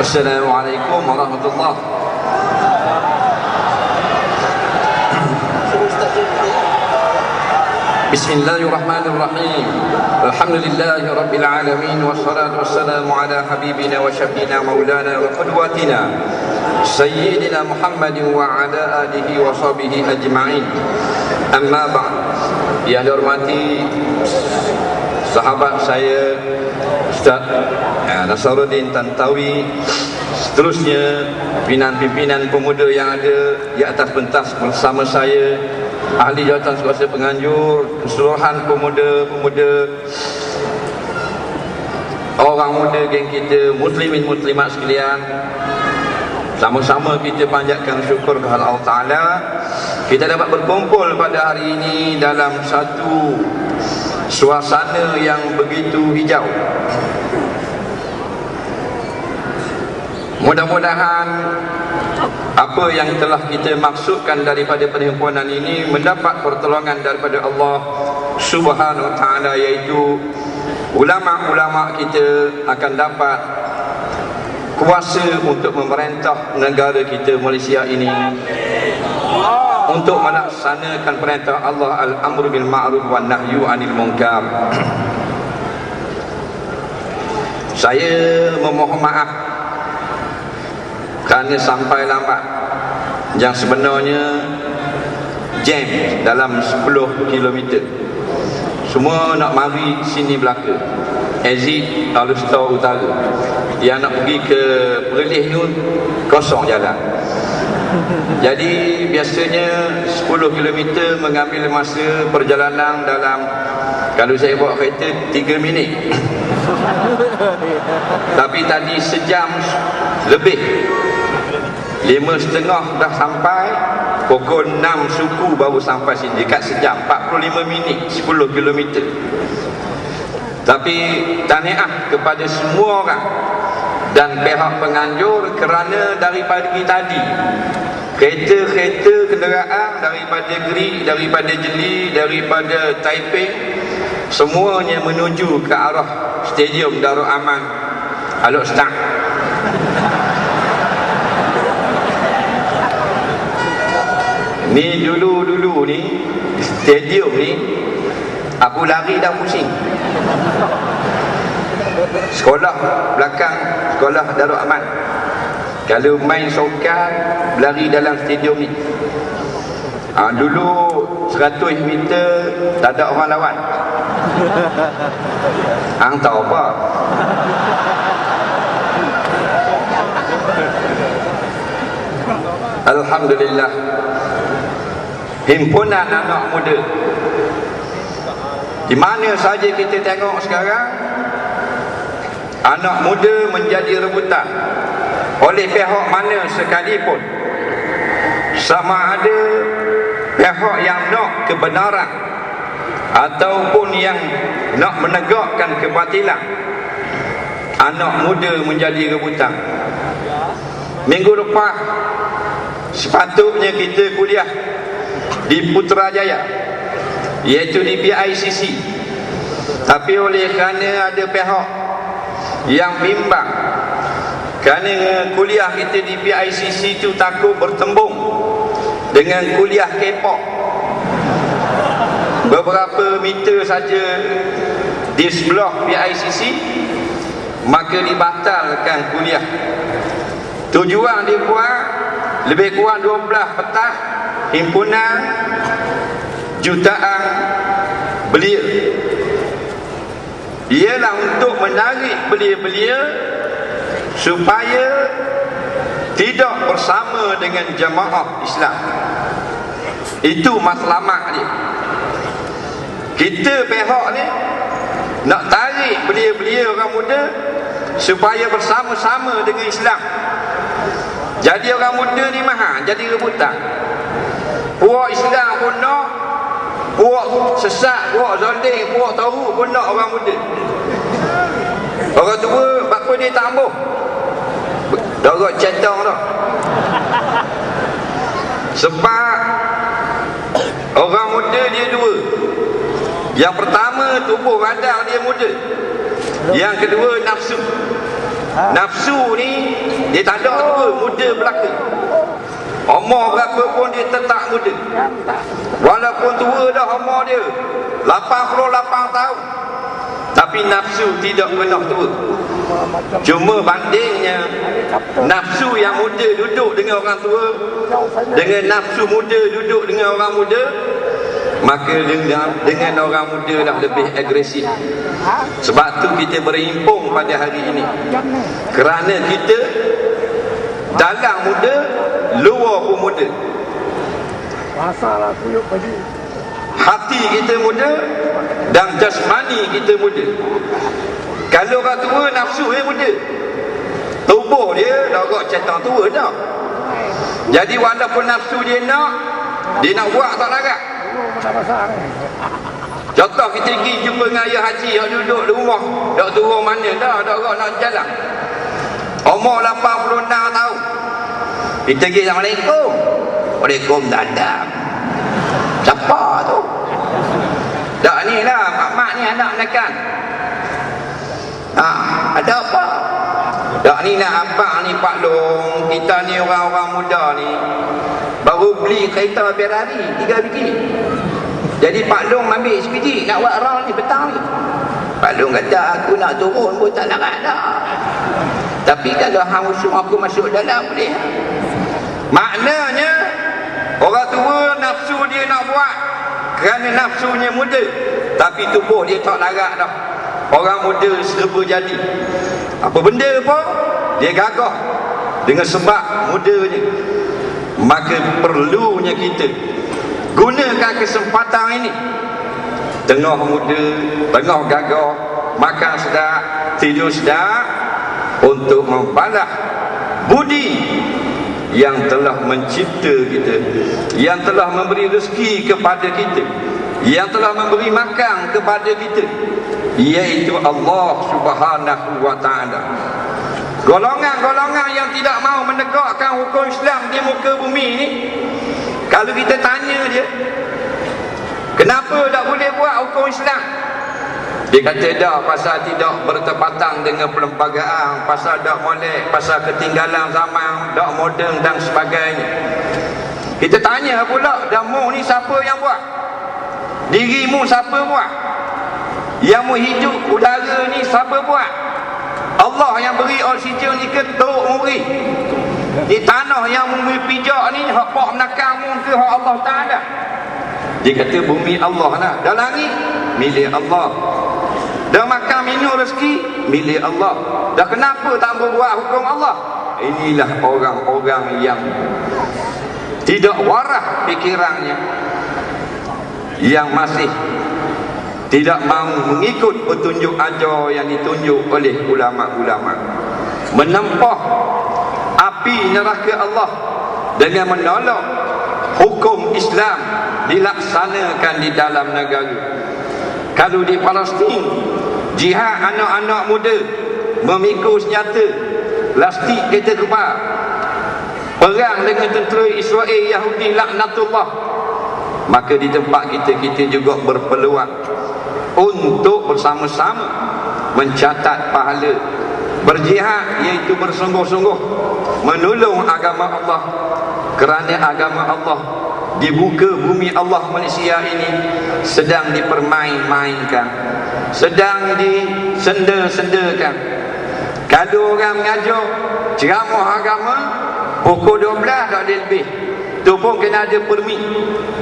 Assalamualaikum warahmatullahi. Bismillahirrahmanirrahim. Alhamdulillahi rabbil alamin, wassalatu wassalamu ala habibina wa syafiina maulana wa qudwatina sayyidina Muhammadin wa ala alihi wa sahbihi ajma'in. Amma ba'd. Yang dihormati sahabat saya Ustaz Nasaruddin Tantawi, seterusnya pimpinan pemuda yang ada di atas pentas bersama saya, ahli jawatan kuasa penganjur, keseluruhan pemuda-pemuda, orang muda geng kita, muslimin muslimat sekalian, sama-sama kita panjatkan syukur kepada Allah Ta'ala. Kita dapat berkumpul pada hari ini dalam satu suasana yang begitu hijau. Mudah-mudahan apa yang telah kita maksudkan daripada perhimpunan ini mendapat pertolongan daripada Allah Subhanahu Wa Ta'ala, iaitu ulama-ulama kita akan dapat kuasa untuk memerintah negara kita Malaysia ini, untuk melaksanakan perintah Allah al-amru bil ma'ruf wan nahyu 'anil munkar. Saya memohon maaf kerana sampai lambat. Yang sebenarnya jam dalam 10 km. Semua nak mari sini belaka, exit Alustar Utara. Yang nak pergi ke Perlis tu kosong jalan. Jadi biasanya 10 km mengambil masa perjalanan dalam, kalau saya bawa kereta 3 minit. Tapi tadi sejam lebih, 5.30 dah sampai, pukul 6 suku baru sampai sini, dekat sejam, 45 minit 10 km. Tapi tahniah kepada semua orang dan pihak penganjur kerana daripada pagi tadi kereta-kereta kenderaan daripada Geri, daripada Jeli, daripada Taiping, semuanya menuju ke arah Stadium Darul Aman Al-Ustaz. Ni dulu ni stadium ni aku lari dah pusing. Sekolah belakang, sekolah Darul Aman, kalau main sokar lari dalam stadium ni. Dulu 100 meter tak ada orang lawan. Hang tahu apa? Alhamdulillah, himpunan anak muda di mana saja kita tengok sekarang, anak muda menjadi rebutan oleh pihak mana sekalipun, sama ada pihak yang nak kebenaran ataupun yang nak menegakkan kebatilan. Anak muda menjadi rebutan. Minggu lepas sepatutnya kita kuliah di Putrajaya, iaitu di PICC, tapi oleh kerana ada pihak yang bimbang kerana kuliah kita di PICC itu takut bertembung dengan kuliah K-pop, beberapa meter saja di sebelah PICC, maka dibatalkan kuliah. Tujuan dia buat lebih kurang 12 petak himpunan jutaan belia, ialah untuk menarik belia-belia supaya tidak bersama dengan jamaah Islam. Itu matlamat dia. Kita pihak ni nak tarik belia-belia orang muda supaya bersama-sama dengan Islam. Jadi orang muda ni mahal, jadi rebutan. Puak Islam pun nak, puak sesat, puak zalim, puak tahu pun nak orang muda. Orang tua apa dia tak ambuh, dorok centang dah. Sebab orang muda dia dua. Yang pertama, tubuh badan dia muda. Yang kedua, nafsu. Nafsu ni dia tak ada tua, muda belaka. Umur berapa pun dia tetap muda. Walaupun tua dah umur dia 88 tahun, tapi nafsu tidak pernah tua. Cuma bandingnya nafsu yang muda duduk dengan orang tua dengan nafsu muda duduk dengan orang muda, maka dengan orang muda dah lebih agresif. Sebab tu kita berimpung pada hari ini, kerana kita dalam muda, luar pun muda. Hati kita muda dan jasmani kita muda. Kalau orang tua nafsu dia muda, tubuh dia dah agak cetak tua dah. Jadi walaupun nafsu dia nak buat tak larat. Contoh kita pergi jumpa dengan ayah haji yang duduk di rumah, dah turun mana dah agak nak jalan. Umur 86 tahun. Kita pergi Assalamualaikum. Waalaikum dadam. Siapa tu? Tak ni lah, mak ni anak menekan. Ada apa? Tak ni nak abang ni Pak Long. Kita ni orang-orang muda ni baru beli kereta Ferrari 3 biji. Jadi Pak Long ambil sebiji nak buat round ni petang ni. Pak Long kata aku nak turun pun tak larat dah. Tapi kalau hang usul aku masuk dalam boleh. Maknanya orang tua nafsu dia nak buat kerana nafsunya muda, tapi tubuh dia tak larat dah. Orang muda serba jadi. Apa benda pun dia gagah dengan sebab mudanya. Maka perlunya kita gunakan kesempatan ini, tengah muda, tengah gagah, makan sedap, tidur sedap, untuk membalas budi yang telah mencipta kita, yang telah memberi rezeki kepada kita, yang telah memberi makan kepada kita, iaitu Allah Subhanahu wa ta'ala. Golongan-golongan yang tidak mau menegakkan hukum Islam di muka bumi ni, kalau kita tanya dia, kenapa tak boleh buat hukum Islam? Dia kata dah pasal tidak bertepatan dengan perlembagaan, pasal dak molek, pasal ketinggalan zaman, dak moden dan sebagainya. Kita tanya pula, damu ni siapa yang buat? Dirimu siapa buat? Yang mu hidup udara ni siapa buat? Allah yang beri oksigen ni ke tok muri? Di tanah yang mu pijak ni hak pak menakangmu ke hak Allah Taala? Dia kata bumi Allah lah, dah langit milik Allah, dah makan minum rezeki milik Allah. Dah kenapa tak berbuat hukum Allah? Inilah orang-orang yang tidak waras fikirannya, yang masih tidak mahu mengikut petunjuk ajar yang ditunjuk oleh ulama-ulama, menempah api neraka Allah dengan menolak hukum Islam dilaksanakan di dalam negara. Kalau di Palestin, jihad anak-anak muda memikul senjata, lastik kereta kebal, perang dengan tentera Israel Yahudi laknatullah, maka di tempat kita juga berpeluang untuk bersama-sama mencatat pahala berjihad, iaitu bersungguh-sungguh menolong agama Allah, kerana agama Allah di muka bumi Allah Malaysia ini sedang dipermain-mainkan, sedang disenda-sendakan. Kalau orang mengajar ceramah agama pukul 12 tak boleh lebih, tu pun kena ada permit,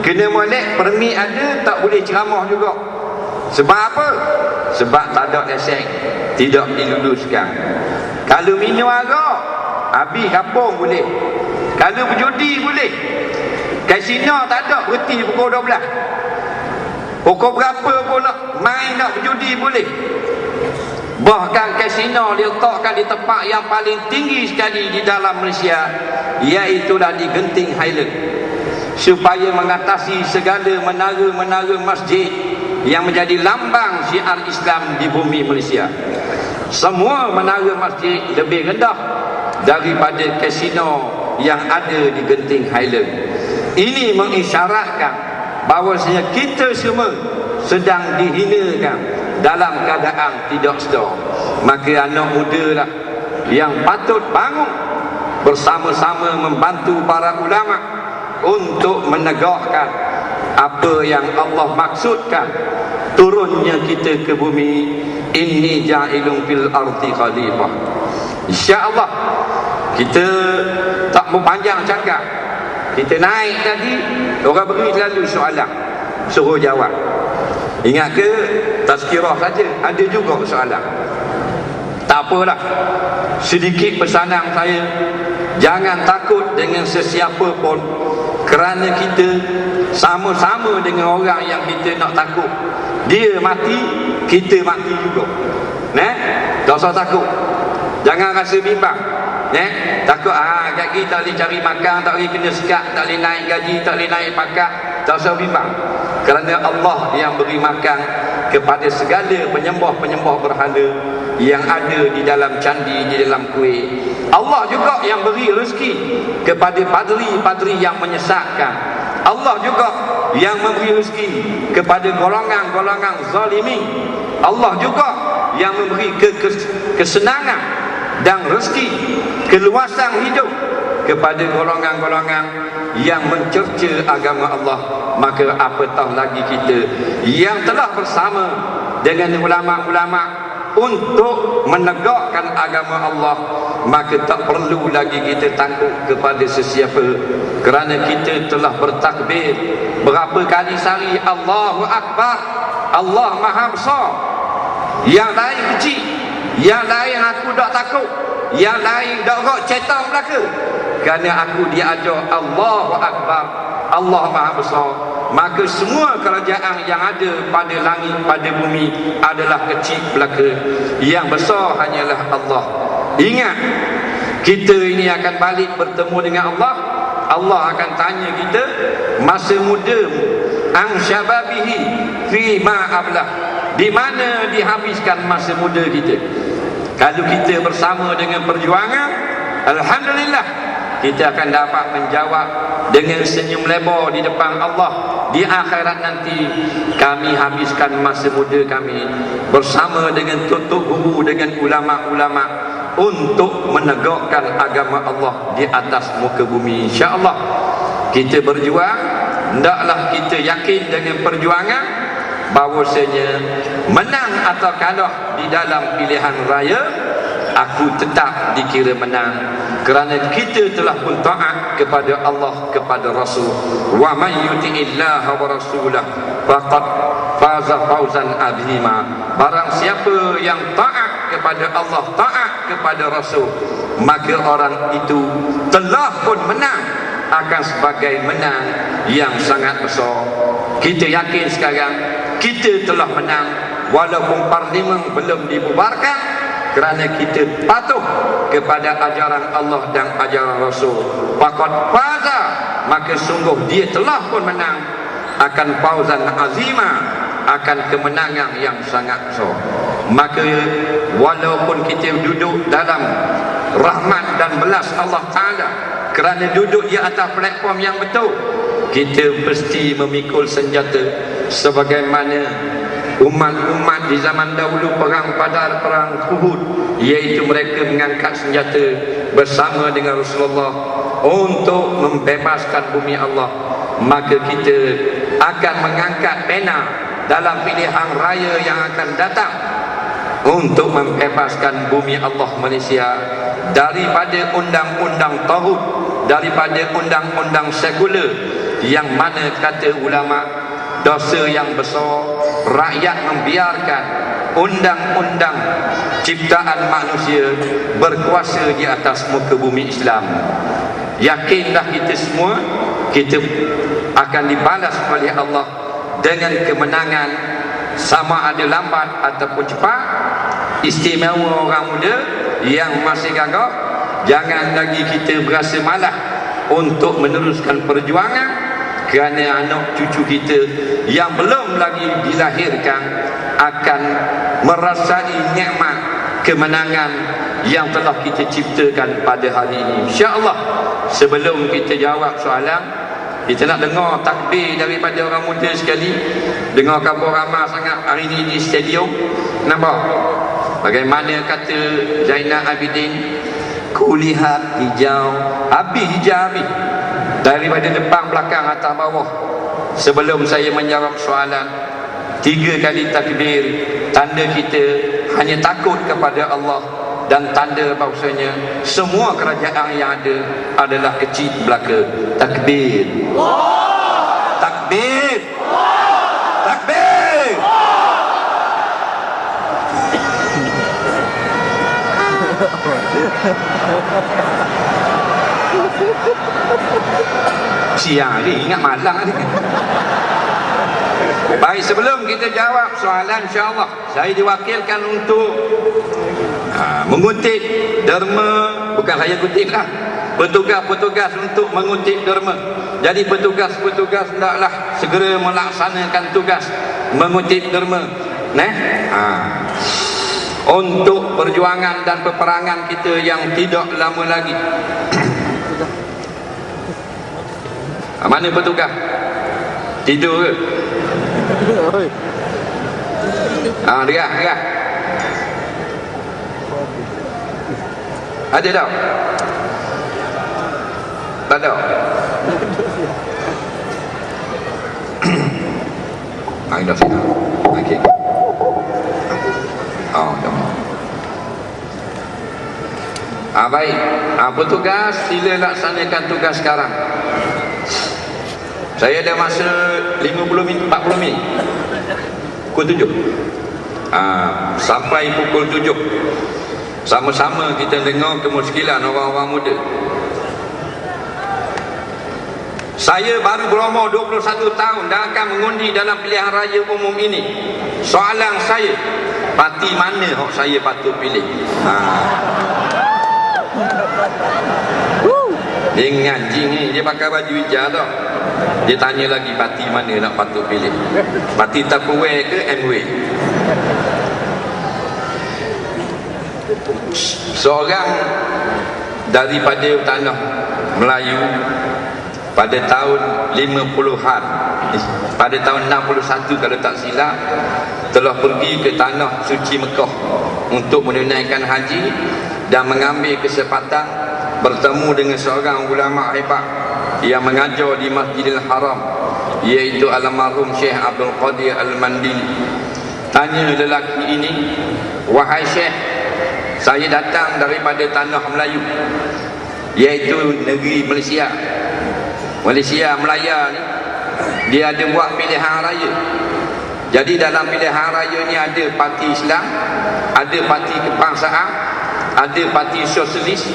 kena molek, permit ada tak boleh ceramah juga. Sebab apa? Sebab tak ada lesen, tidak diluluskan. Kalau minum arak habis kampung boleh, kalau berjudi boleh. Kasino tak ada, berhenti pukul 12. Pukul berapa pun nak main, nak berjudi boleh. Bahkan kasino diletakkan di tempat yang paling tinggi sekali di dalam Malaysia, iaitulah di Genting Highland, supaya mengatasi segala menara-menara masjid yang menjadi lambang syiar Islam di bumi Malaysia. Semua menara masjid lebih rendah daripada kasino yang ada di Genting Highland. Ini mengisyaratkan bahawasanya kita semua sedang dihinakan dalam keadaan tidak sedar. Maka anak muda lah, yang patut bangun bersama-sama membantu para ulama untuk menegakkan apa yang Allah maksudkan turunnya kita ke bumi. Inni ja'ilun fil ardi khalifah. InsyaAllah kita tak mau panjang cakap, kita naik tadi, orang beri lalu soalan, suruh jawab. Ingat ke tazkirah saja, ada juga soalan. Tak apalah, sedikit pesanan saya, jangan takut dengan sesiapa pun, kerana kita sama-sama dengan orang yang kita nak takut. Dia mati, kita mati juga. Tak usah takut, jangan rasa bimbang. Takut kaki tak boleh cari makan, tak boleh kena sekat, tak boleh naik gaji, tak boleh naik pangkat. Tak usah bimbang, kerana Allah yang beri makan kepada segala penyembah-penyembah berhala yang ada di dalam candi, di dalam kuih. Allah juga yang beri rezeki kepada padri-padri yang menyesatkan. Allah juga yang memberi rezeki kepada golongan-golongan zalimin. Allah juga yang memberi kesenangan dan rezeki, keluasan hidup kepada golongan-golongan yang mencerca agama Allah. Maka apatah lagi kita yang telah bersama dengan ulama-ulama untuk menegakkan agama Allah, maka tak perlu lagi kita takut kepada sesiapa, kerana kita telah bertakbir berapa kali sehari, Allahu Akbar, Allah Maha Besar. Yang lain kecil, yang lain aku tak takut, yang lain tak rok cetak belaka, kerana aku diajar Allahu Akbar, Allah Maha Besar. Maka semua kerajaan yang ada pada langit, pada bumi adalah kecil belaka. Yang besar hanyalah Allah. Ingat, kita ini akan balik bertemu dengan Allah. Allah akan tanya kita, masa mudamu an syababihi fi ma ablah, di mana dihabiskan masa muda kita? Kalau kita bersama dengan perjuangan, alhamdulillah, kita akan dapat menjawab dengan senyum lebar di depan Allah. Di akhirat nanti, kami habiskan masa muda kami bersama dengan tutup guru, dengan ulama-ulama untuk menegakkan agama Allah di atas muka bumi. InsyaAllah kita berjuang. Hendaklah kita yakin dengan perjuangan bahawasanya menang atau kalah di dalam pilihan raya, aku tetap dikira menang, kerana kita telah pun taat kepada Allah, kepada Rasul. Wa man yuti'illaha wa rasulah faqad faza fawzan azima. Barang siapa yang taat kepada Allah, taat kepada Rasul, maka orang itu telah pun menang, akan sebagai menang yang sangat besar. Kita yakin sekarang kita telah menang, walaupun parlimen belum dibubarkan, kerana kita patuh kepada ajaran Allah dan ajaran Rasul. Faqad faza, maka sungguh dia telah pun menang, akan fauzan azima, akan kemenangan yang sangat besar. Maka walaupun kita duduk dalam rahmat dan belas Allah Ta'ala, kerana duduk di atas platform yang betul, kita mesti memikul senjata sebagaimana umat-umat di zaman dahulu perang Badar, perang Uhud, iaitu mereka mengangkat senjata bersama dengan Rasulullah untuk membebaskan bumi Allah. Maka kita akan mengangkat pena dalam pilihan raya yang akan datang untuk membebaskan bumi Allah Malaysia daripada undang-undang taghut, daripada undang-undang sekular, yang mana kata ulama, dosa yang besar rakyat membiarkan undang-undang ciptaan manusia berkuasa di atas muka bumi Islam. Yakinlah kita semua, kita akan dibalas oleh Allah dengan kemenangan, sama ada lambat ataupun cepat. Istimewa orang muda yang masih gagah, jangan lagi kita berasa malas untuk meneruskan perjuangan, kerana anak cucu kita yang belum lagi dilahirkan akan merasai nikmat kemenangan yang telah kita ciptakan pada hari ini. InsyaAllah, sebelum kita jawab soalan, kita nak dengar takbir daripada orang muda sekali. Dengar kabar ramai sangat hari ini di stadium. Nampak? Bagaimana kata Zainal Abidin, kulihat hijau, habis hijau habis, daripada depan, belakang, atas, bawah. Sebelum saya menjawab soalan, 3 kali takbir, tanda kita hanya takut kepada Allah, dan tanda bahawasanya semua kerajaan yang ada adalah kecil belaka. Takbir, takbir, takbir. Siang ni ingat malang ni. Baik, sebelum kita jawab soalan, insya-Allah saya diwakilkan untuk mengutip derma. Bukan saya kutip lah, petugas-petugas untuk mengutip derma. Jadi petugas-petugas hendaklah segera melaksanakan tugas mengutip derma, untuk perjuangan dan peperangan kita yang tidak lama lagi. Mana petugas? Tidur ke? Derah. Ada tak? Tak ada. Dah sini. Okey. Baik. Petugas, sila laksanakan tugas sekarang. Saya ada masa 50 minit, 40 minit. Pukul 7. Sampai pukul 7. Sama-sama kita dengar kemuskilan orang-orang muda. Saya baru berumur 21 tahun dan akan mengundi dalam pilihan raya umum ini. Soalan saya, parti mana yang saya patut pilih? Dengan jing ni, dia pakai baju hijau tau. Dia tanya lagi parti mana nak patut pilih. Parti Tupperware ke MW? Seorang daripada tanah Melayu pada tahun 50-an, pada tahun 61 kalau tak silap, telah pergi ke tanah suci Mekah untuk menunaikan haji dan mengambil kesempatan bertemu dengan seorang ulama hebat yang mengajar di Masjidil Haram, iaitu almarhum Syekh Abdul Qadir Al-Mandili. Tanya lelaki ini, wahai Syekh, saya datang daripada tanah Melayu, iaitu negeri Malaysia. Malaysia Melaya ni, dia ada buat pilihan raya. Jadi dalam pilihan raya ni ada parti Islam, ada parti kebangsaan, ada parti sosialis,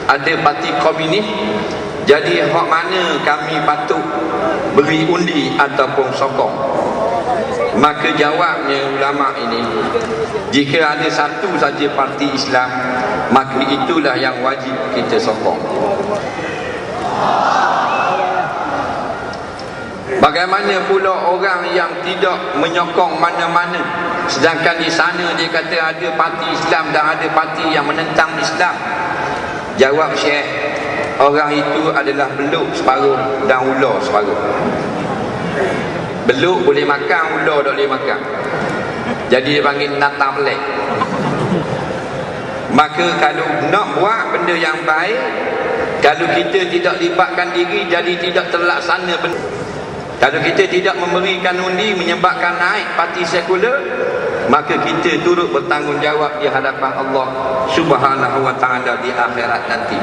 ada parti komunis. Jadi hak mana kami patut beri undi ataupun sokong? Maka jawabnya ulama ini, jika ada satu saja parti Islam, maka itulah yang wajib kita sokong. Bagaimana pula orang yang tidak menyokong mana-mana, sedangkan di sana dia kata ada parti Islam dan ada parti yang menentang Islam? Jawab Syekh, orang itu adalah beluk separuh dan ular separuh. Beluk boleh makan, ular tak boleh makan. Jadi dia panggil nata melek. Maka kalau nak buat benda yang baik, kalau kita tidak libatkan diri, jadi tidak terlaksana benda. Kalau kita tidak memberikan undi menyebabkan naik parti sekular, maka kita turut bertanggungjawab di hadapan Allah Subhanahu wa taala di akhirat nanti.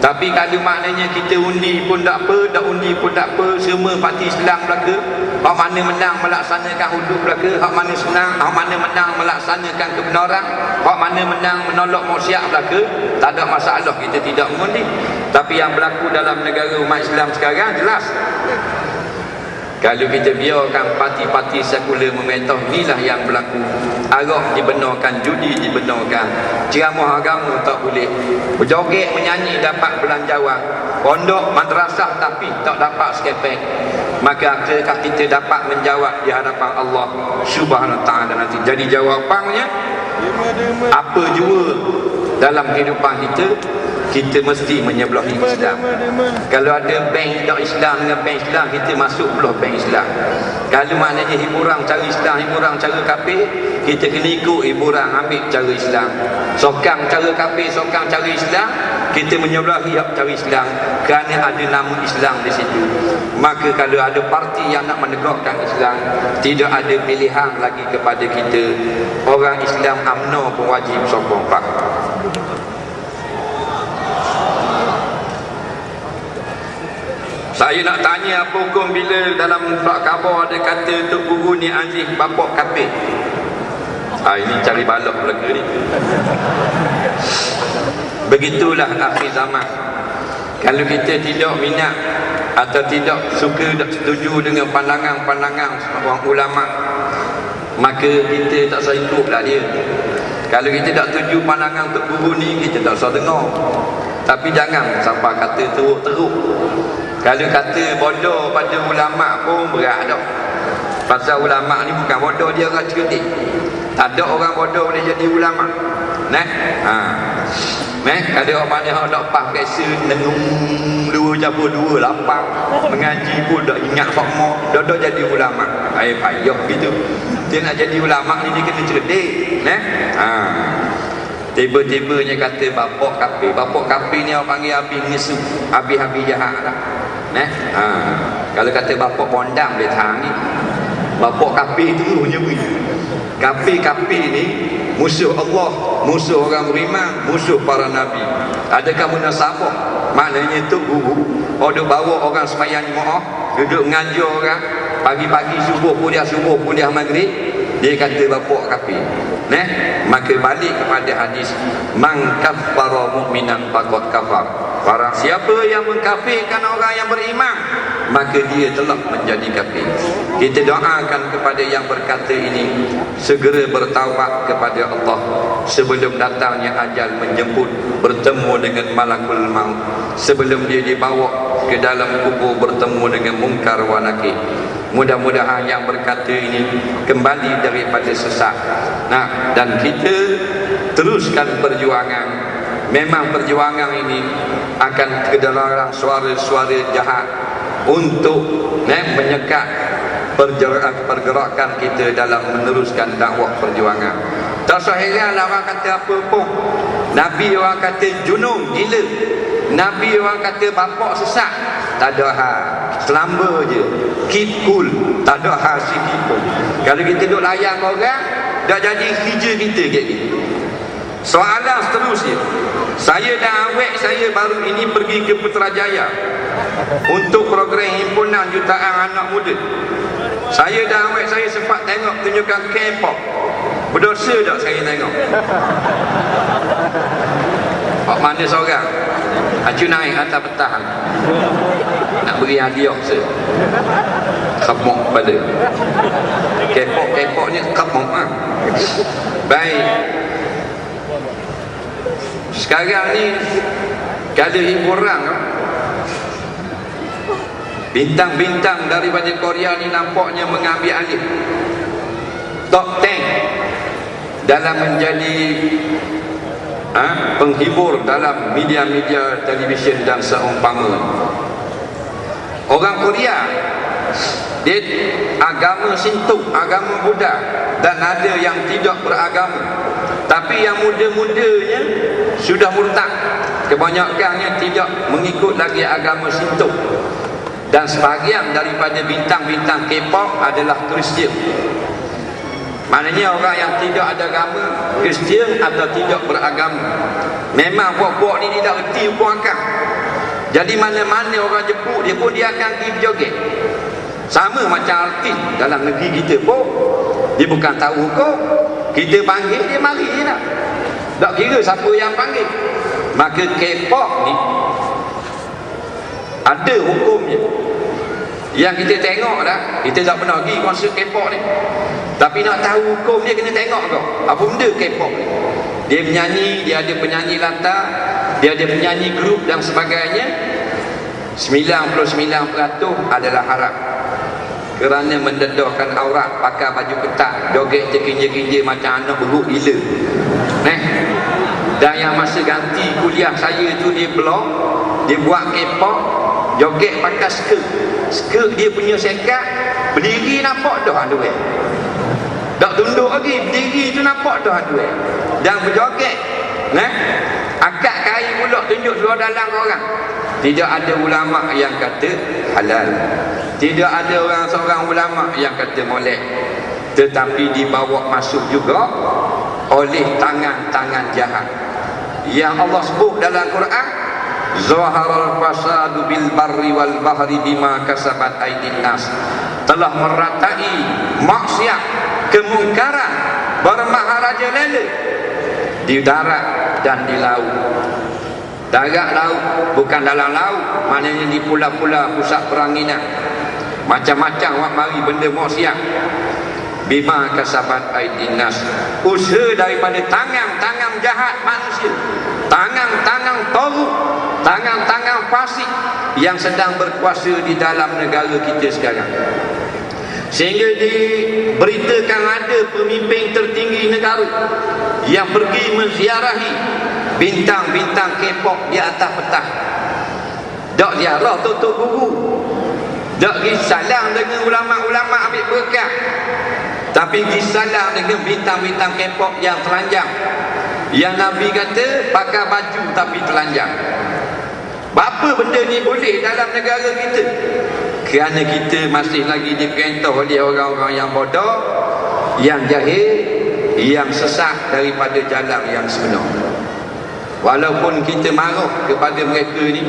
Tapi kalau maknanya kita undi pun tak apa, tak undi pun tak apa, semua parti Islam belaka, hak mana menang melaksanakan hudud belaka, hak mana senang, hak mana menang melaksanakan kebenaran, hak mana menang menolak maksiat belaka, tak ada masalah kita tidak mengundi. Tapi yang berlaku dalam negara umat Islam sekarang jelas. Kalau kita biarkan parti-parti sekular memerintah, inilah yang berlaku. Arak dibenarkan, judi dibenarkan, ceramah agama tak boleh, berjoget menyanyi dapat belanjawan, pondok madrasah tapi tak dapat skepek. Maka adakah kita dapat menjawab di hadapan Allah Subhanahu wa taala nanti? Jadi jawapannya, apa jua dalam kehidupan kita, kita mesti menyebelahi Islam. Kalau ada bank tak Islam dengan bank Islam, kita masuk belah bank Islam. Kalau maknanya hiburan cara Islam, hiburan cara kafir, kita kena ikut hiburan, ambil cara Islam. Sokang cara kafir, sokang cara Islam, kita menyebelahi cara Islam kerana ada nama Islam di situ. Maka kalau ada parti yang nak menegakkan Islam, tidak ada pilihan lagi kepada kita. Orang Islam UMNO pun wajib sokong Pak. Saya nak tanya apa hukum bila dalam surat khabar ada kata Tok Guru ni Aziz bapak kafir. Ini cari balok mereka ni. Begitulah akhir zaman. Kalau kita tidak minat atau tidak suka, tak setuju dengan pandangan-pandangan orang ulama, maka kita tak usah ikutlah dia. Kalau kita tak setuju pandangan Tok Guru ni, kita tak usah dengar. Tapi jangan sampai kata teruk-teruk. Kalau kata bodoh pada ulama pun berat dah. Pasal ulama ni bukan bodoh, dia orang cerdik. Tak ada orang bodoh boleh jadi ulama. Kalau orang mana orang tak faham biasa nenung 2-2-8 mengaji pun tak ingat semua, dah jadi ulama. Payah gitu. Dia nak jadi ulama ni dia kena cerdik. Tiba-tibanya kata bapak kafir. Bapak kafir ni orang panggil habis ngesu, habis-habis jahat lah. Kalau kata bapak bondam dia tahan ni. Bapak kafir tu je beri. Kafir-kafir ni musuh Allah, musuh orang beriman, musuh para nabi. Adakah munasabah? Maknanya tu guru duk bawa orang sembahyang jemaah, duduk mengajar orang pagi-pagi subuh kuliah maghrib, dia kata bapak kafir. Maka balik kepada hadis, man kaffara mu'minan faqad kafar. Barang siapa yang mengkafirkan orang yang beriman, maka dia telah menjadi kafir. Kita doakan kepada yang berkata ini segera bertaubat kepada Allah sebelum datangnya ajal menjemput, bertemu dengan malakul maut, sebelum dia dibawa ke dalam kubur bertemu dengan mungkar wa nakir. Mudah-mudahan yang berkata ini kembali daripada sesat. Dan kita teruskan perjuangan. Memang perjuangan ini akan kedengaran suara-suara jahat untuk menyekat pergerakan kita dalam meneruskan dakwah perjuangan. Tak usah heranlah orang kata apa pun. Nabi orang kata junung, gila. Nabi orang kata bapak sesat. Tak ada hal, selamba je. Keep cool, tak ada hal sikit pun. Kalau kita duduk layan orang, dah jadi kerja kita kayak gini. Soalan seterusnya, saya dan awek saya baru ini pergi ke Putrajaya untuk program himpunan jutaan anak muda. Saya dan awek saya sempat tengok tunjukkan K-pop. Berdosa tak saya tengok? Mana seorang acu naik atas petang nak beri hadiah se kemok pada K-pop ni kemok baik. Sekarang ni kalau hiburan, bintang-bintang daripada Korea ni nampaknya mengambil alih top 10 dalam menjadi penghibur dalam media-media televisyen dan seumpama. Orang Korea dia agama Sinto, agama Buddha, dan ada yang tidak beragama. Tapi yang muda-mudanya sudah murtad. Kebanyakannya tidak mengikut lagi agama Sinto. Dan sebahagian daripada bintang-bintang K-pop adalah Kristian. Maknanya orang yang tidak ada agama, Kristian atau tidak beragama. Memang buat-buat ni tidak erti hukum akal. Jadi mana-mana orang jemput dia pun dia akan pergi berjoget. Sama macam artis dalam negeri kita pun, dia bukan tahu hukum. Kita panggil dia mari je nak. Tak kira siapa yang panggil. Maka K-pop ni ada hukumnya. Yang kita tengok dah, kita tak pernah pergi konsert K-pop ni. Tapi nak tahu hukum dia kena tengok kau. Apa benda K-pop ni? Dia menyanyi, dia ada penyanyi latar, dia ada penyanyi grup dan sebagainya. 99% adalah haram. Kerana mendedahkan aurat, pakai baju ketat, joget je kinja-kinja macam anak beruk gila. Dan yang masa ganti kuliah saya tu dia blog, dia buat K-pop, joget pakai skirt dia punya sekat, berdiri nampak dah underwear. Tak tunduk lagi, berdiri tu nampak dah underwear. Dan berjoget, akad kain pula tunjuk seluar dalam orang. Tidak ada ulama yang kata halal. Tidak ada seorang ulama yang kata molek. Tetapi dibawa masuk juga oleh tangan-tangan jahat yang Allah sebut dalam Quran, zaharal fasadu bil barri wal bahri bima kasabat aydin nas. Telah meratai maksiat, kemungkaran, bermaharajalela di darat dan di laut. Darat laut bukan dalam laut, maknanya di pula-pula pusat peranginan. Macam-macam wak mari benda maksiat. Bima kasabat aydin nas, usaha daripada tangan-tangan jahat manusia, tangan-tangan teruk, tangan-tangan fasik yang sedang berkuasa di dalam negara kita sekarang. Sehingga diberitakan ada pemimpin tertinggi negara yang pergi menziarahi bintang-bintang K-pop di atas petang. Tak ziarah tutup guru, tak pergi salam dengan ulama-ulama ambil berkat, tapi disalam dengan bintang-bintang K-pop yang telanjang, yang Nabi kata pakai baju tapi telanjang. Apa benda ni boleh dalam negara kita? Kerana kita masih lagi diperintah oleh orang-orang yang bodoh, yang jahil, yang sesat daripada jalan yang sebenar. Walaupun kita marah kepada mereka ni,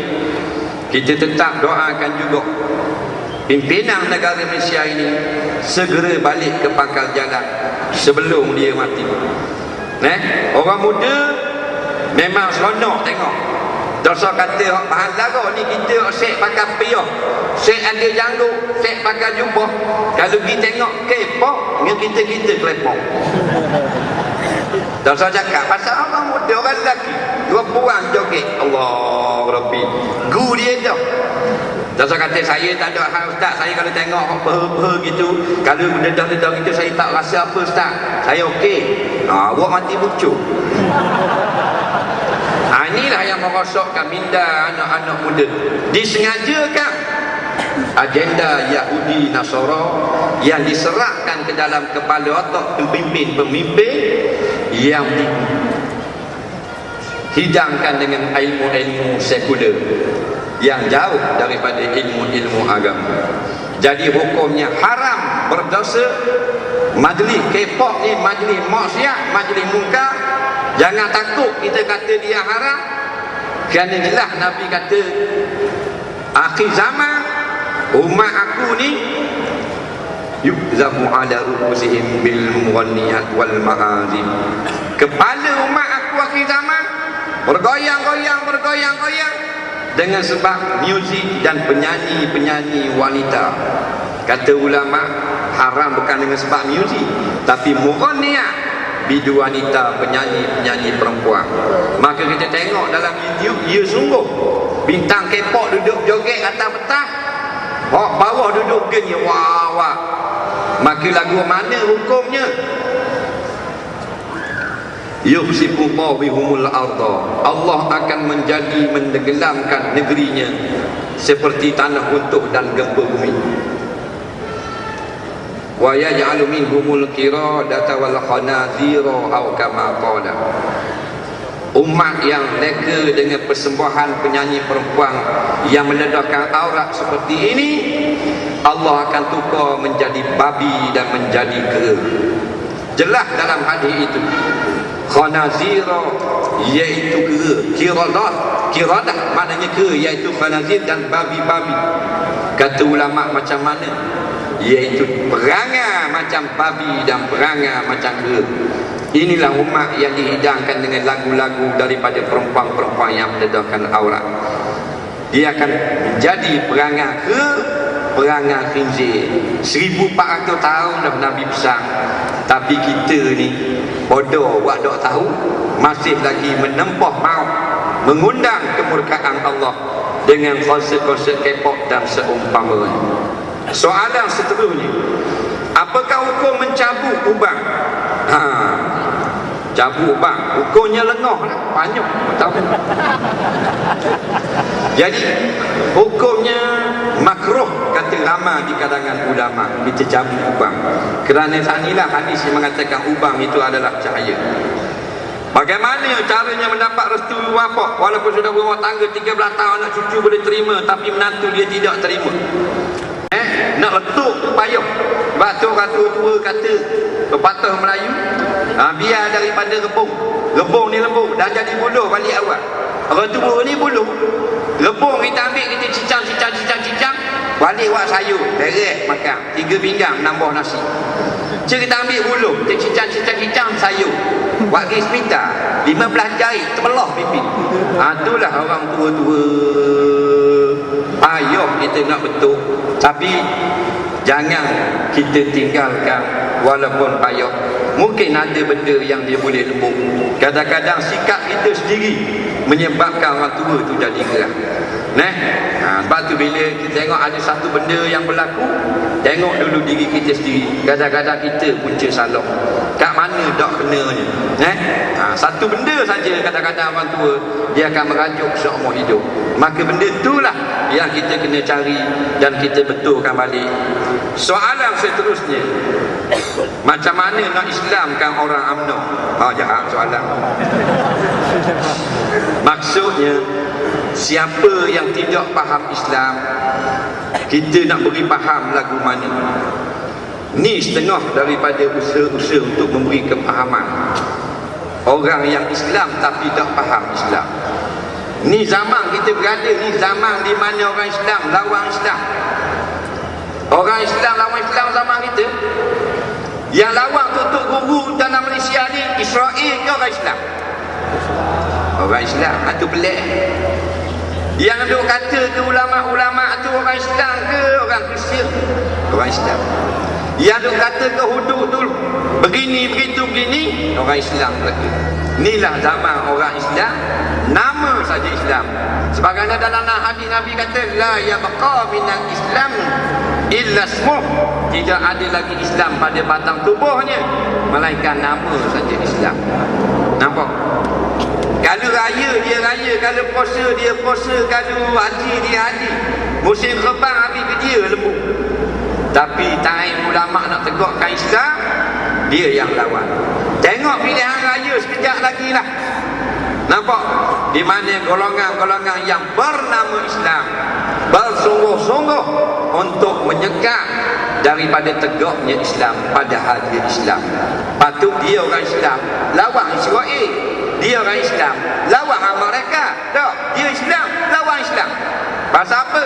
kita tetap doakan juga pimpinan negara Malaysia ini segera balik ke pangkal jalan sebelum dia mati. Orang muda memang seronok tengok. Dosa kata hak bahan lara ni kita set pakai piyah, set ada janggut, set pakai jubah. Kalau pergi tengok K-pop, dengan kita kelepong. Dosa cakap pasal orang muda, orang lelaki, dua perempuan joget Allah Rabbi, gu dia tu. Dosa kata saya tak ada hal ustaz, saya kalau tengok apa-apa gitu, kalau dedah-dedah gitu saya tak rasa apa ustaz, saya okey. Awak mati bucuk. Inilah yang merosakkan minda anak-anak muda. Disengajakan agenda Yahudi Nasara yang diserahkan ke dalam kepala otak pemimpin-pemimpin yang dihidangkan dengan ilmu-ilmu sekular yang jauh daripada ilmu-ilmu agama. Jadi hukumnya haram, berdosa. Majlis K-pop ni majlis maksiat, majlis mungkar. Jangan takut kita kata dia haram, kerana jelas Nabi kata akhir zaman umat aku ni yukzamu ala ru'usihim bil mughanniyat wal ma'azim. Kepala umat aku akhir zaman bergoyang-goyang dengan sebab muzik dan penyanyi-penyanyi wanita. Kata ulama, haram bukan dengan sebab muzik, tapi mughanniyat, bidu wanita, penyanyi-penyanyi perempuan. Maka kita tengok dalam YouTube, ya sungguh bintang K-pop duduk joget atas petang, bawah duduk geni, wah. Maka lagu mana hukumnya? Yuhsibullahu bihumul arda, Allah akan menjadi menenggelamkan negerinya seperti tanah runtuh dan gempa bumi. Wa yaj'alu minhumul qiradata wal khanazira aw kama qala. Umat yang neka dengan persembahan penyanyi perempuan yang meledahkan aurat seperti ini, Allah akan tukar menjadi babi dan menjadi kera. Jelas dalam hadis itu. Khanazira iaitu kera, kiradah maknanya kera, iaitu khanazir dan babi-babi. Kata ulama macam mana? Iaitu perangai macam babi dan perangai macam kera. Inilah umat yang dihidangkan dengan lagu-lagu daripada perempuan-perempuan yang meledahkan aurat. Dia akan menjadi perangai kera, perangai khinzir. 1400 tahun dah Nabi pesan. Tapi kita ni bodoh, buat tak tahu, masih lagi menempah maut, mengundang kemurkaan Allah dengan konsert-konsert K-pop dan seumpamanya. Soalan seterusnya, apakah hukum mencabut ubang? cabut ubang, hukumnya lengah lah, banyak tahu. Jadi hukumnya makruh kata ramai di kalangan ulama kita cabut ubang. Kerana sanilah hadis yang mengatakan ubang itu adalah cahaya. Bagaimana caranya mendapat restu bapa walaupun sudah berumah tangga 13 tahun, anak cucu boleh terima tapi menantu dia tidak terima? Nak letup tu payah. Sebab tu orang tua kata pepatah Melayu, biar daripada rebung ni lembut dah jadi buluh balik awal. Orang tua ni buluh, rebung kita ambil, kita cicang balik buat sayur direct makan 3 pinggang nambah nasi. Kita ambil buluh, kita cicang sayur buat pergi hospital 15 jari terbelah pipi. Itulah orang tua-tua payah kita nak betul. Tapi jangan kita tinggalkan walaupun payah. Mungkin ada benda yang dia boleh lembut. Kadang-kadang sikap kita sendiri menyebabkan orang tua tu jadi gerah. Sebab tu bila kita tengok ada satu benda yang berlaku, tengok dulu diri kita sendiri. Kadang-kadang kita punca salah. Kat mana dak kenanya? Satu benda saja kadang-kadang orang tua dia akan merajuk seumur hidup. Maka benda itulah yang kita kena cari dan kita betulkan balik. Soalan seterusnya, macam mana nak Islamkan orang UMNO? Jahat soalan. Maksudnya, siapa yang tidak faham Islam, kita nak beri faham lagu mana. Ni setengah daripada usaha-usaha untuk memberi kefahaman orang yang Islam tapi tak faham Islam. Ni zaman kita berada, ni zaman di mana orang Islam lawan Islam. Orang Islam lawan Islam zaman kita. Yang lawan tutup guru dalam Malaysia ni Israel ke orang Islam? Orang Islam. Itu pelik. Yang duk kata ke ulama-ulama tu orang Islam ke orang Kristian? Orang Islam. Yang duk kata ke hudud tu begini begitu begini, orang Islam lagi. Inilah zaman orang Islam, nama saja Islam. Sebagaimana dalam hadis Nabi kata la yabqa minal Islam illa ismuh, tidak ada lagi Islam pada batang tubuhnya melainkan nama saja Islam. Nampak? Kalau raya dia raya, kalau puasa dia puasa, kalau haji dia haji. Musim rebang habis kerja lembu. Tapi time ulama nak tegakkan Islam, dia yang lawan. Tengok pilihan raya sekejap lagi lah. Nampak? Di mana golongan-golongan yang bernama Islam bersungguh-sungguh untuk menyegah daripada tegaknya Islam padahal dia Islam. Patut dia orang Islam lawan Israel. Dia orang Islam lawan Amerika. Tak, dia Islam lawan Islam. Pasal apa?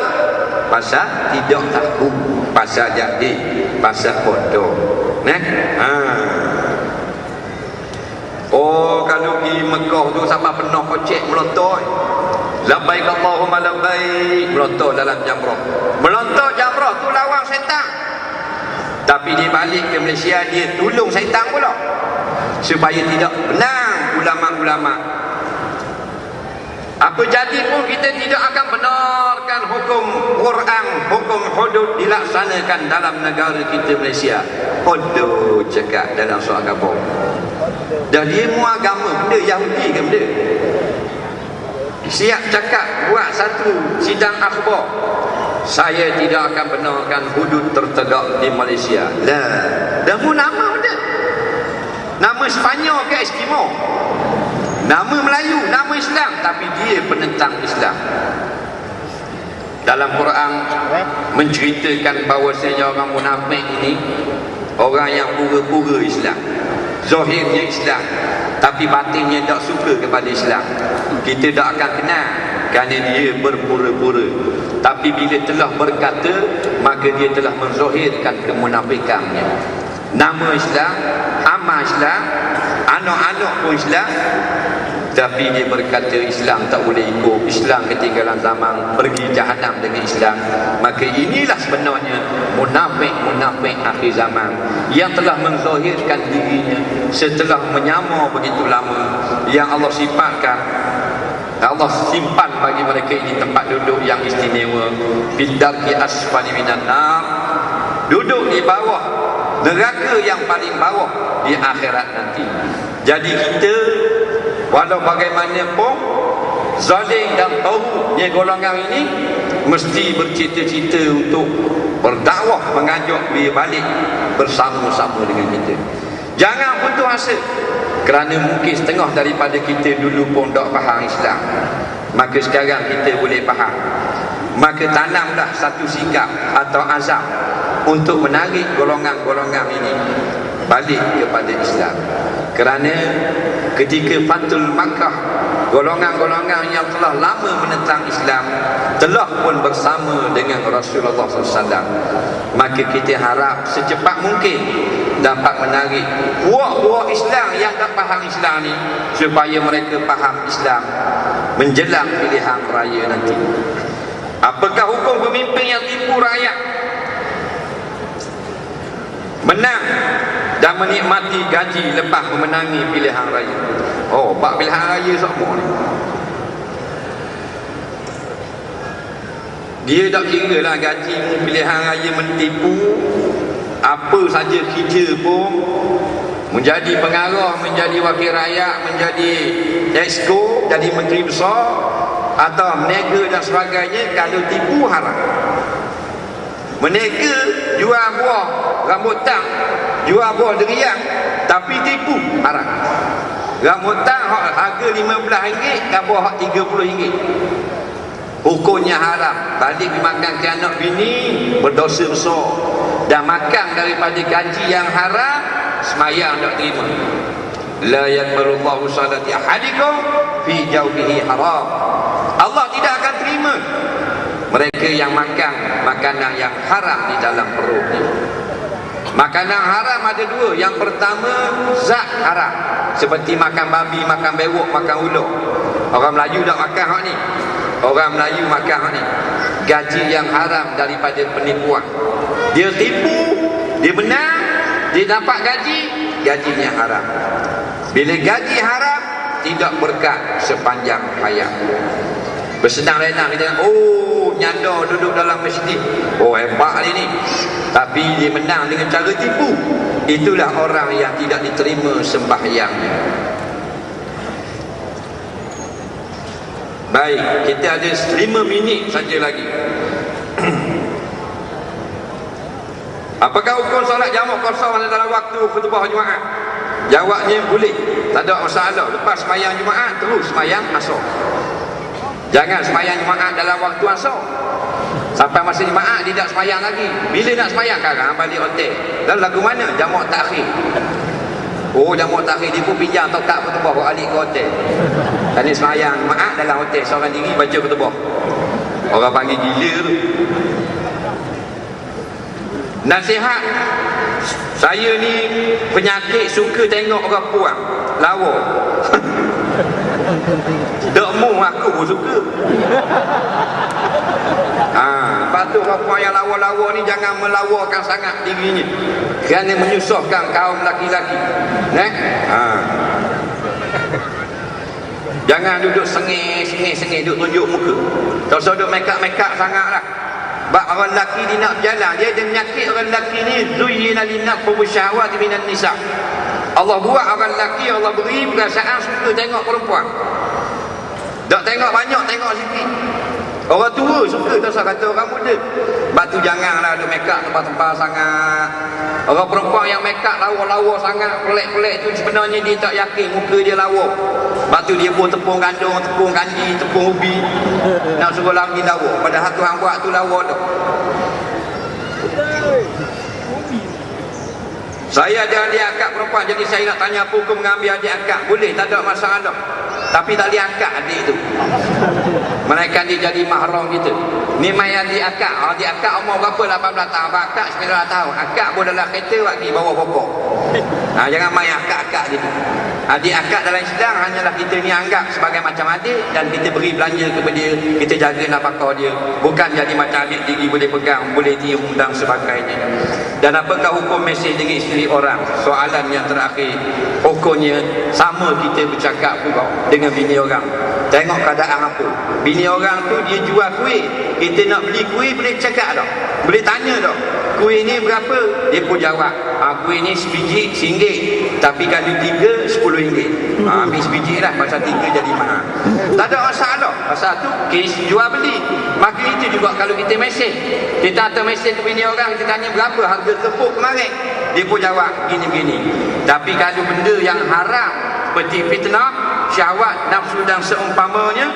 Pasal tidak tahu, pasal jahil, pasal bodoh. Kalau di Mekah tu sampai penuh kocek melontar. Labbaik Allahumma labbaik, melontar dalam jamrah. Melontar jamrah tu lawan syaitan. Tapi dia balik ke Malaysia, dia tolong syaitan pula. Supaya tidak menang ulama-ulama. Apa jadi pun kita tidak akan benarkan hukum Quran, hukum hudud dilaksanakan dalam negara kita Malaysia. Hudud cakap dalam soal agama. Dan dia mu agama, benda Yahudi ke benda? Siap cakap buat satu sidang akhbar, saya tidak akan benarkan hudud tertegak di Malaysia. Dan mu nama benda? Nama Sepanyol ke Eskimo? Nama Melayu, nama Islam, tapi dia penentang Islam. Dalam Quran menceritakan bahawasanya orang munafik ini orang yang pura-pura Islam, zahirnya Islam, tapi batinnya tak suka kepada Islam. Kita tak akan kenal kerana dia berpura-pura. Tapi bila telah berkata, maka dia telah menzahirkan kemunafikannya. Nama Islam, amal Islam, anak-anak pun Islam, tapi dia berkata Islam tak boleh ikut, Islam ketinggalan zaman, pergi jahanam dengan Islam. Maka inilah sebenarnya munafik-munafik akhir zaman yang telah menzahirkan dirinya setelah menyamar begitu lama, yang Allah sifatkan, Allah simpan bagi mereka ini tempat duduk yang istimewa, bidarki asfali minan nar, duduk di bawah neraka yang paling bawah di akhirat nanti. Jadi kita walau bagaimanapun zalim dan tauhidnya golongan ini mesti bercita-cita untuk berdakwah, mengajak dia balik bersama-sama dengan kita. Jangan putus asa, kerana mungkin setengah daripada kita dulu pun tak faham Islam, maka sekarang kita boleh faham. Maka tanamlah satu sikap atau azam untuk menarik golongan-golongan ini balik kepada Islam. Kerana ketika Fathul Makkah, golongan-golongan yang telah lama menentang Islam telah pun bersama dengan Rasulullah SAW. Maka kita harap secepat mungkin dapat menarik puak-puak Islam yang tak faham Islam ni, supaya mereka faham Islam menjelang pilihan raya nanti. Apakah hukum pemimpin yang tipu rakyat, menang dan menikmati gaji lepas memenangi pilihan raya? Oh, bak pilihan raya semua ni, dia tak kira lah gaji pilihan raya mentipu. Apa saja kerja pun, menjadi pengarah, menjadi wakil rakyat, menjadi exco, jadi menteri besar atau menega dan sebagainya, kalau tipu haram. Menega jual buah rambutan, jual buah durian, tapi tipu haram. Rambutan harga RM15, dan buah RM30. Hukumnya haram. Balik makan ke anak bini, berdosa besar. Dan makan daripada gaji yang haram, semayang tak terima. La yaqbalullahu salati ahadikum fi jawbihi haram. Allah tidak akan terima mereka yang makan makanan yang haram di dalam perutnya. Makanan haram ada dua. Yang pertama, zat haram, seperti makan babi, makan bewok, makan ular. Orang Melayu tak makan hak ni. Orang Melayu makan hak ni. Gaji yang haram daripada penipuan. Dia tipu, dia menang, dia dapat gaji, gajinya haram. Bila gaji haram, tidak berkat sepanjang hayat. Bersenang lenang kita, oh nyanda duduk dalam masjid, oh hebat ni. Tapi dia menang dengan cara tipu. Itulah orang yang tidak diterima sembahyangnya. Baik, kita ada 5 minit saja lagi. Apakah hukum solat jamak kosong dalam waktu khutbah Jumaat? Jawabnya boleh, tak ada masalah. Lepas sembahyang Jumaat terus sembahyang asar. Jangan sembahyang Jumaat dalam waktu asar. Sampai masa Jumaat dia tak sembahyang lagi. Bila nak sembahyang sekarang balik hotel. Lalu lagu mana? Jamak takhir. Oh, jamak takhir dia pun pinjam atau tak khutbah balik ke hotel. Dan ni sembahyang Jumaat dalam hotel seorang diri baca khutbah. Orang panggil gila tu. Nasihat, saya ni penyakit suka tengok orang puang lawa. Dekmu aku pun suka. Lepas tu orang puang yang lawa-lawa ni jangan melawakan sangat dirinya, kerana menyusahkan kaum laki-laki. Jangan duduk sengih duduk tunjuk muka. Tak usah duduk make-up sangatlah. Sebab orang lelaki dia nak berjalan, dia ada penyakit. Orang lelaki ni zuyyina linnas hubbu syahwati minan nisa. Allah buat orang lelaki, Allah beri perasaan suka tengok perempuan. Tak tengok banyak, tengok sikit. Orang tua suka, tak usah kata orang muda. Sebab tu janganlah ada make up tempat-tempat sangat. Orang perempuan yang make up lawa-lawa sangat, pelik-pelik tu sebenarnya dia tak yakin muka dia lawa. Sebab tu dia pun tepung gandum, tepung kanji, tepung ubi, nak suruh lagi lawa. Padahal Tuhan buat tu lawa tu. Saya ada adik akak perempuan, jadi saya nak tanya apa hukum mengambil adik akak. Boleh, tak ada masalah. Tapi tak boleh akak adik tu. Mereka dia jadi mahram kita. Ni mai adik akak. Adik akak umur berapa? 18 tahun. Akak 19 tahun. Akak pun dalam kereta lagi bawa pokok. Jangan main akak-akak gitu. Adik akak dalam Islam hanyalah kita ni anggap sebagai macam adik, dan kita beri belanja kepada dia, kita jaga nafkah dia. Bukan jadi macam adik diri boleh pegang, boleh tium dan sebagainya. Dan apakah hukum mesej dengan isteri orang? Soalan yang terakhir, hukumnya sama kita bercakap juga dengan bini orang. Tengok keadaan apa. Bini orang tu dia jual kuih, kita nak beli kuih boleh cakap tak? Boleh tanya tak? Kuih ni berapa? Dia pun jawab, kuih ni sebiji RM1. Tapi kali 3 RM10. Ambil sebiji lah, pasal 3 jadi mahal. Tak ada masalah. Pasal tu kes jual beli. Maka itu juga kalau kita mesej, kita hantar mesej ke bini orang, kita tanya berapa harga tepuk kemarin, dia pun jawab gini-gini. Tapi kalau benda yang haram seperti fitnah, syahwat, nafsu dan seumpamanya,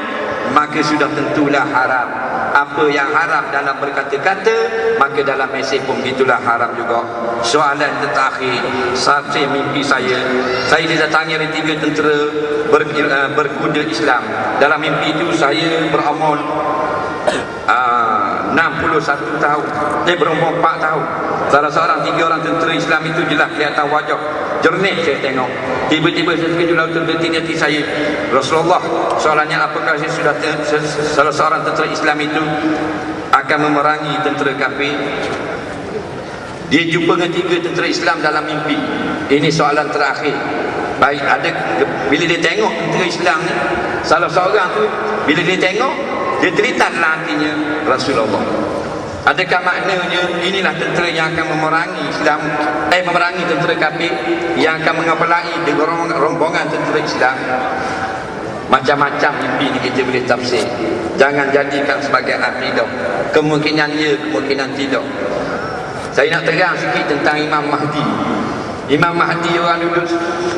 maka sudah tentulah haram. Apa yang haram dalam berkata-kata, maka dalam mesej pun itulah haram juga. Soalan terakhir, saya mimpi saya didatangi oleh 3 tentera berkuda Islam. Dalam mimpi itu saya berumur 61 tahun, dia berumur 4 tahun. Salah seorang 3 orang tentera Islam itu jelas kelihatan wajah jernih saya tengok. Tiba-tiba saya terkejut lalu terdetik di hati saya, Rasulullah, soalannya apakah saya sudah salah seorang tentera Islam itu akan memerangi tentera kafir? Dia jumpa dengan 3 tentera Islam dalam mimpi. Ini soalan terakhir. Baik, ada bila dia tengok tentera Islam ni, salah seorang tu bila dia tengok, dia terlintas dalam hatinya, Rasulullah, adakah maknanya inilah tentera yang akan memerangi Islam, memerangi tentera kafir yang akan mengepalai rombongan tentera Islam? Macam-macam mimpi ni kita boleh tafsir. Jangan jadikan sebagai akidah. Kemungkinan ya, kemungkinan tidak. Saya nak terang sikit tentang Imam Mahdi. Imam Mahdi, orang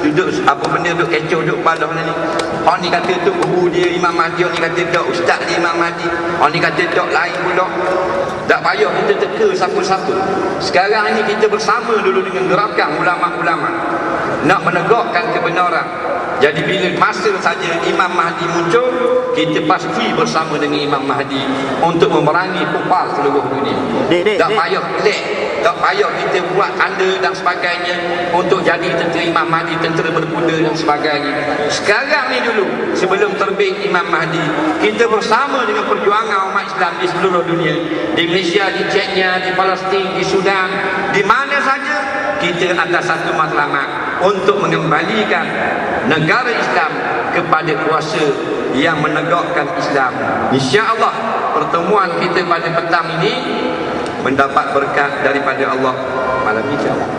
duduk apa benda duduk kecoh, duduk balah ni. Orang ni kata tu guru dia Imam Mahdi, orang ni kata tak ustaz dia Imam Mahdi, orang ni kata tak lain pula. Tak payah kita teka siapa-siapa. Sekarang ni kita bersama dulu dengan gerakan ulama-ulama nak menegakkan kebenaran. Jadi bila masa saja Imam Mahdi muncul, kita pasti bersama dengan Imam Mahdi untuk memerangi kufar seluruh dunia. Tak payah pelik, tak payah kita buat tanda dan sebagainya untuk jadi tentera Imam Mahdi, tentera berkuda dan sebagainya. Sekarang ni dulu, sebelum terbit Imam Mahdi, kita bersama dengan perjuangan umat Islam di seluruh dunia, di Malaysia, di Chechnya, di Palestin, di Sudan, di mana saja, kita atas satu matlamat untuk mengembalikan negara Islam kepada kuasa yang menegakkan Islam. InsyaAllah pertemuan kita pada petang ini mendapat berkat daripada Allah malam ini, insyaAllah.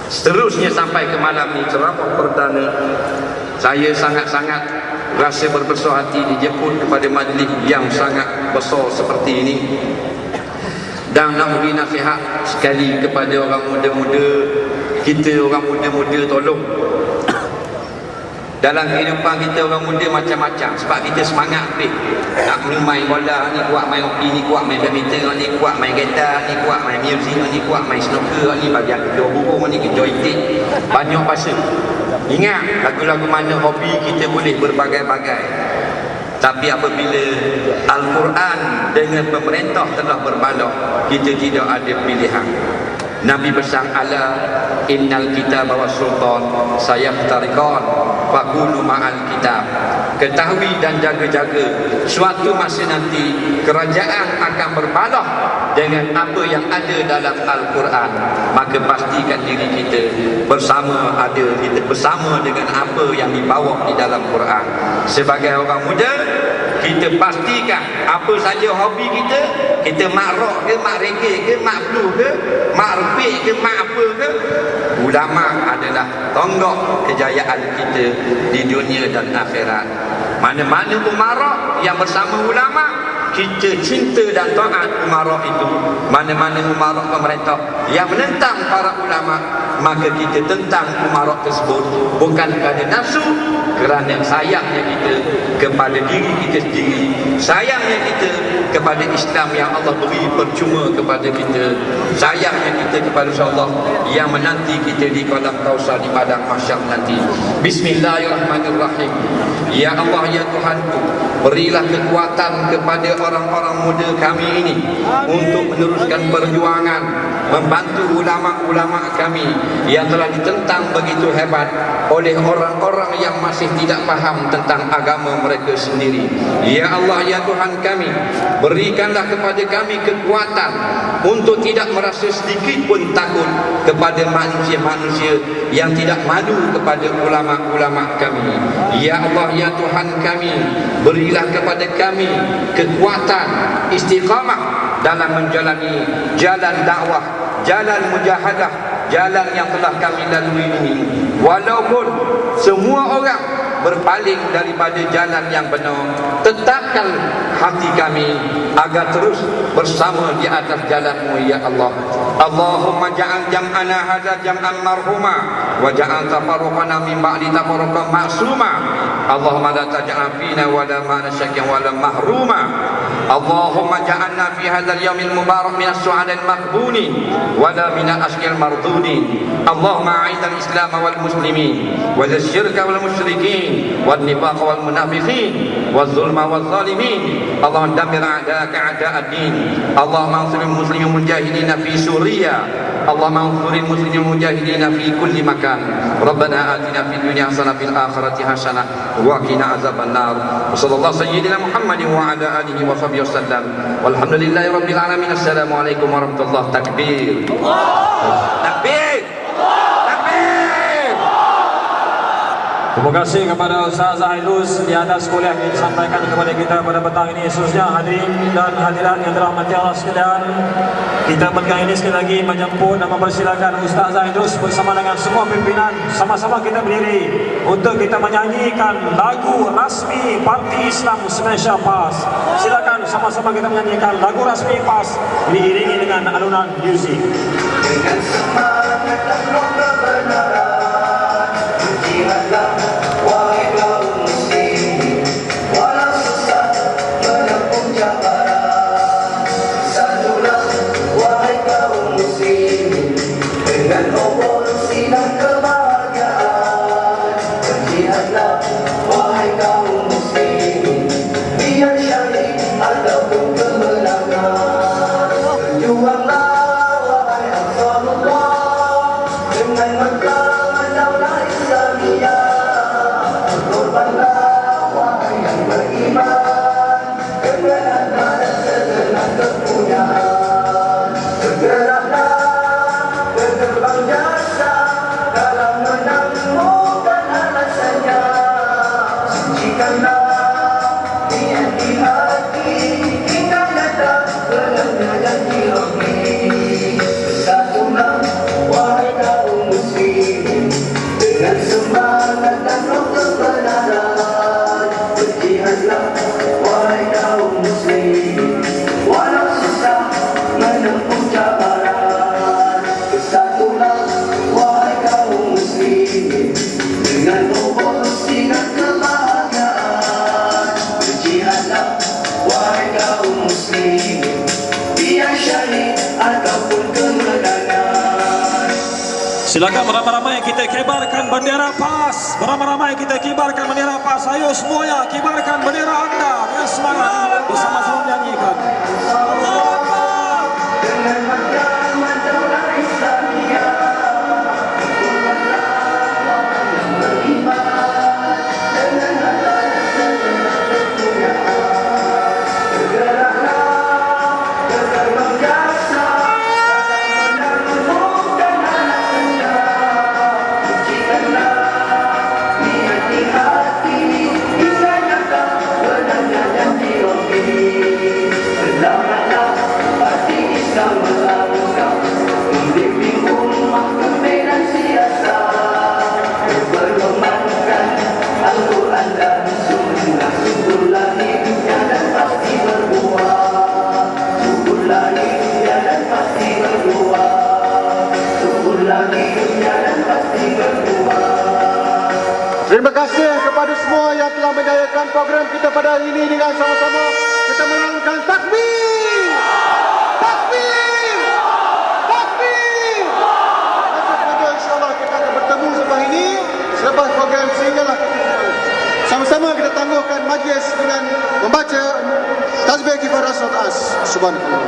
Seterusnya sampai ke malam ini ceramah perdana, saya sangat-sangat rasa berbesar hati dijemput kepada majlis yang sangat besar seperti ini. Dan nak beri nasihat sekali kepada orang muda-muda kita, orang muda-muda tolong. Dalam kehidupan kita orang muda macam-macam, sebab kita semangat lebih. Nak main bola, ni kuat main hoki, ni kuat main badminton, ni kuat main gitar, ni kuat main muzik, ni kuat main snooker, ni bagian kejar burung, ni kejar itik. Banyak pasal. Ingat, lagu-lagu mana hobi kita boleh berbagai-bagai. Tapi apabila Al-Quran dengan pemerintah telah berbalak, kita tidak ada pilihan. Nabi pesan, ala innal kitab wa sultan sayaftariqan faqulu ma'al kitab. Ketahui dan jaga-jaga, suatu masa nanti kerajaan akan berbalah dengan apa yang ada dalam Al-Quran. Maka pastikan diri kita bersama dengan apa yang dibawa di dalam Quran. Sebagai orang muda, kita pastikan apa saja hobi kita, kita mak rock ke, mak reggae ke, mak blues ke, mak rupik ke, mak apa ke, ulama adalah tonggak kejayaan kita di dunia dan akhirat. Mana-mana umarah yang bersama ulama, kita cinta dan taat umarah itu. Mana-mana umarah pemerintah yang menentang para ulama, maka kita tentang umarah tersebut, bukan kerana nafsu, kerana sayangnya kita kepada diri kita sendiri, sayangnya kita kepada Islam yang Allah beri percuma kepada kita, sayangnya kita kepada Allah yang menanti kita di kolam Kausar di padang mahsyar nanti. Bismillahirrahmanirrahim. Ya Allah, ya Tuhanku, berilah kekuatan kepada orang-orang muda kami ini untuk meneruskan perjuangan, membantu ulama-ulama kami yang telah ditentang begitu hebat oleh orang-orang yang masih tidak faham tentang agama mereka sendiri. Ya Allah, ya Tuhan kami, berikanlah kepada kami kekuatan untuk tidak merasa sedikit pun takut kepada manusia-manusia yang tidak malu kepada ulama-ulama kami. Ya Allah, ya Tuhan kami, berilah kepada kami kekuatan istiqamah dalam menjalani jalan dakwah, jalan mujahadah, jalan yang telah kami lalui ini. Walaupun semua orang berpaling daripada jalan yang benar, tetapkan hati kami agar terus bersama di atas jalan-Mu ya Allah. Allahumma ja'al jam'ana hadza jam'an marhuma wa ja'al tafarruqana min ba'di tafarruqan ma'suma. Allahumma la taj'al fina wa la ma'ana syakyan wa la mahruma. Allahumma ja'alna fi hadzal yaumil mubarak min as-su'adal maqbunin wa la min al-ashqil mardudin. Allahumma a'idz al-islam wal muslimin wa asy-syirka wal musyrikin wan nifaq wal munafiqin waz zulma waz zalimin. Allahumma dammir a'da'aka a'da'ad-din. Allahumma ansur al-muslimin mujahidin fi Suriya. Allahumma ansur al-muslimin mujahidin fi kulli makan. Rabbana atina fid dunya hasanah fil akhirati hasanah wa qina azaban nar. Sallallahu sayyidina Muhammadin wa ala alihi wa sahbihi wasallam. Walhamdulillahi rabbil alamin. Assalamualaikum warahmatullahi takbir. Takbir. Terima kasih kepada Ustaz Zaidus di atas kuliah yang disampaikan kepada kita pada petang ini. Khususnya hadirin dan hadirat yang dirahmati Allah sekalian, kita petang ini sekali lagi menjemput dan mempersilakan Ustaz Zaidus bersama dengan semua pimpinan sama-sama kita berdiri untuk kita menyanyikan lagu rasmi Parti Islam Semasa PAS. Silakan sama-sama kita menyanyikan lagu rasmi PAS diiringi dengan alunan muzik. Dengan semangat dan kebenaran, ujianlah wahai kaum muslimin, walau susah menempuh cabaran. Sadulah wahai kaum muslimin, dengan revolusi dan kebahagiaan. Berjihadlah wahai kaum muslimin, biar syahid ataupun kemenangan. Berjuanglah wahai Rasulullah, dengan megah daulah Islamiyah. Berkorbanlah wahai yang beriman, dengan harta dan segenap kepunyaan. Bergeraklah ke gerbang jasa dalam menemukan alasannya. Sucikanlah niat di hati hingga datang belanja janji Rabbi. Bersatulah wahai kaum muslimin, dengan semangat dan roh kebenaran. Berjihadlah wahai kaum muslimin, walau susah menempuh cabaran. Bersatulah wahai kaum muslimin, dengan revolusi dan kebahagiaan. Berjihadlah wahai kaum muslimin, biar syahid ataupun kemenangan. Silakan beramai-ramai kita kibarkan bendera PAS. Beramai-ramai kita kibarkan bendera PAS. Ayo semuanya kibarkan bendera anda dengan semangat bersama-sama menyanyikan. Allahu Akbar. Dengan mahkamah daulah Islamiyah, berkorbanlah wahai yang beriman, dengan harta dan segenap kepunyaan. Bergeraklah ke gerbang jasa dalam menemukan alasannya. Sucikanlah niat di hati hingga nyata benarnya janji Rabbi. Selamatlah Parti Islam melangkah membimbing umat ke medan siasat. Berpedomankan Al-Quran dan Sunnah, subur lahirnya dan pasti berbuah. Subur lahirnya dan pasti berbuah. Subur lahirnya dan pasti berbuah. Terima kasih kepada semua yang telah menjayakan program kita pada hari ini dengan sama-sama kita menanggungkan takbir. Takbir. Takbir. Dan insya-Allah kita akan bertemu selepas ini, selepas program sehinggalah kita sama-sama kita tangguhkan majlis dengan membaca tasbih kifarah surat As. Subhanallah.